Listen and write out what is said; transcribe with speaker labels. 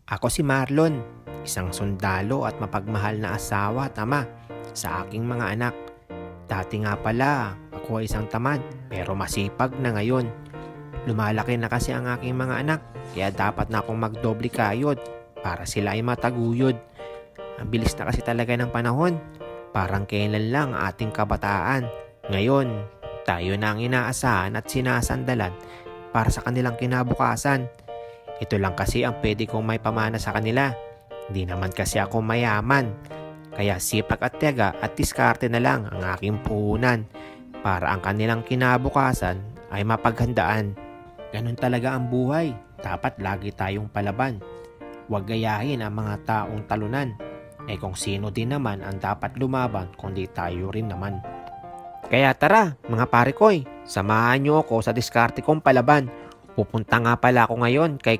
Speaker 1: Ako si Marlon, isang sundalo at mapagmahal na asawa at ama sa aking mga anak. Dati nga pala, ako ay isang tamad pero masipag na ngayon. Lumalaki na kasi ang aking mga anak kaya dapat na akong magdoble kayod para sila ay mataguyod. Ang bilis na kasi talaga ng panahon. Parang kailan lang ang ating kabataan. Ngayon, tayo na ang inaasahan at sinasandalan para sa kanilang kinabukasan. Ito lang kasi ang pwede kong may pamana sa kanila. Hindi naman kasi ako mayaman. Kaya sipag at tiyaga at diskarte na lang ang aking puhunan para ang kanilang kinabukasan ay mapaghandaan. Ganun talaga ang buhay. Dapat lagi tayong palaban. Huwag gayahin ang mga taong talunan. Kung sino din naman ang dapat lumaban kundi tayo rin naman. Kaya tara mga pare koy, samahan nyo ako sa diskarte kong palaban. Pupunta nga pala ako ngayon kay